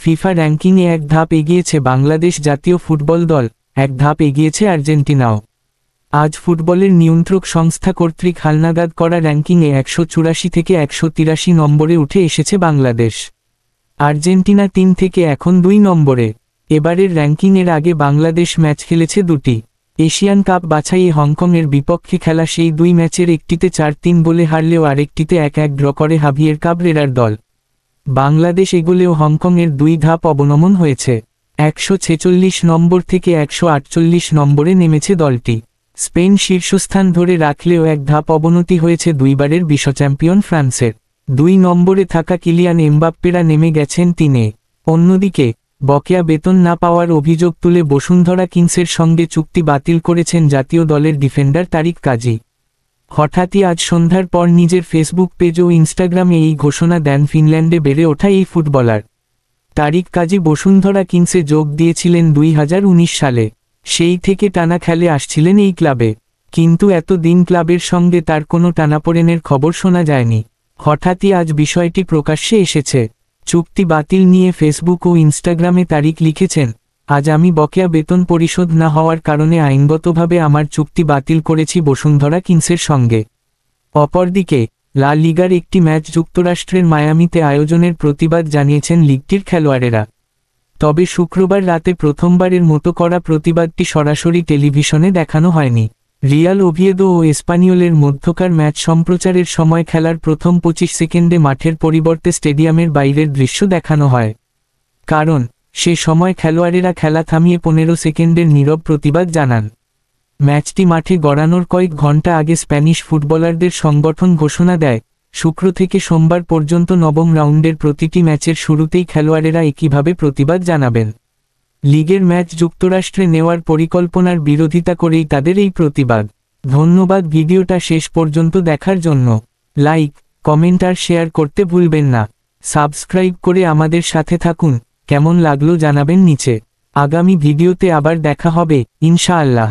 FIFA র্যাঙ্কিংয়ে এক ধাপ এগিয়েছে বাংলাদেশ জাতীয় ফুটবল দল, এক ধাপ এগিয়েছে আর্জেন্টিনাও। আজ ফুটবলের নিয়ন্ত্রক সংস্থা কর্তৃক হালনাগাদ করা র্যাঙ্কিংয়ে 184 থেকে 183 নম্বরে উঠে এসেছে বাংলাদেশ। আর্জেন্টিনা 3 থেকে এখন 2 নম্বরে। এবারের র্যাঙ্কিংয়ের আগে বাংলাদেশ ম্যাচ খেলেছে 2টি। এশিয়ান কাপ বাছাইয়ে হংকংয়ের বিপক্ষে খেলা সেই 2 ম্যাচের একটিতে 4-3 গোলে হারলেও আরেকটিতে 1-1 ড্র করে হাভিয়ের কাবরেরার দল। বাংলাদেশ এগোলেও হংকংয়ের 2 ধাপ অবনমন হয়েছে। 146 নম্বর থেকে 148 নম্বরে নেমেছে দলটি। স্পেন শীর্ষস্থান ধরে রাখলেও 1 ধাপ অবনতি হয়েছে 2বারের বিশ্বচ্যাম্পিয়ন ফ্রান্সের। 2 নম্বরে থাকা কিলিয়ান এমবাপ্পেরা নেমে গেছেন 3-এ। অন্যদিকে বকেয়া বেতন না পাওয়ার অভিযোগ তুলে বসুন্ধরা কিংসের সঙ্গে চুক্তি বাতিল করেছেন জাতীয় দলের ডিফেন্ডার তারিক কাজী। হঠাৎই আজ সন্ধ্যার পর নিজের ফেসবুক পেজ ও ইনস্টাগ্রামে এই ঘোষণা দেন ফিনল্যান্ডে বেড়ে ওঠা এই ফুটবলার। তারিক কাজী বসুন্ধরা কিংসে যোগ দিয়েছিলেন 2019 সালে। সেই থেকে টানা খেলে আসছিলেন এই ক্লাবে, কিন্তু এতদিন ক্লাবের সঙ্গে তার কোনো টানাপোড়েনের খবর শোনা যায়নি। হঠাৎই আজ বিষয়টি প্রকাশ্যে এসেছে। চুক্তি বাতিল নিয়ে ফেসবুক ও ইনস্টাগ্রামে তারিক লিখেছেন, আজ আমি বকেয়া বেতন পরিশোধ না হওয়ার কারণে আইনগতভাবে আমার চুক্তি বাতিল করেছি বসুন্ধরা কিংসের সঙ্গে। অপরদিকে লা লিগার একটি ম্যাচ যুক্তরাষ্ট্রের মায়ামিতে আয়োজনের প্রতিবাদ জানিয়েছেন লিগটির খেলোয়াড়েরা। তবে শুক্রবার রাতে প্রথমবারের মতো করা প্রতিবাদটি সরাসরি টেলিভিশনে দেখানো হয়নি। রিয়াল ওভিয়েদো ও এসপানিওলের মধ্যকার ম্যাচ সম্প্রচারের সময় খেলার প্রথম 25 সেকেন্ডে মাঠের পরিবর্তে স্টেডিয়ামের বাইরের দৃশ্য দেখানো হয়। কারণ সে সময় খেলোয়াড়েরা খেলা থামিয়ে 15 সেকেন্ডের নীরব প্রতিবাদ জানান। ম্যাচটি মাঠে গড়ানোর কয়েক ঘণ্টা আগে স্প্যানিশ ফুটবলারদের সংগঠন ঘোষণা দেয়, শুক্র থেকে সোমবার পর্যন্ত 9ম রাউন্ডের প্রতিটি ম্যাচের শুরুতেই খেলোয়াড়েরা একইভাবে প্রতিবাদ জানাবেন। লিগের ম্যাচ যুক্তরাষ্ট্রে নেওয়ার পরিকল্পনার বিরোধিতা করেই তাদের এই প্রতিবাদ। ধন্যবাদ ভিডিওটা শেষ পর্যন্ত দেখার জন্য। লাইক, কমেন্ট আর শেয়ার করতে ভুলবেন না। সাবস্ক্রাইব করে আমাদের সাথে থাকুন। কেমন লাগলো জানাবেন নিচে। আগামী ভিডিওতে আবার দেখা হবে ইনশাআল্লাহ।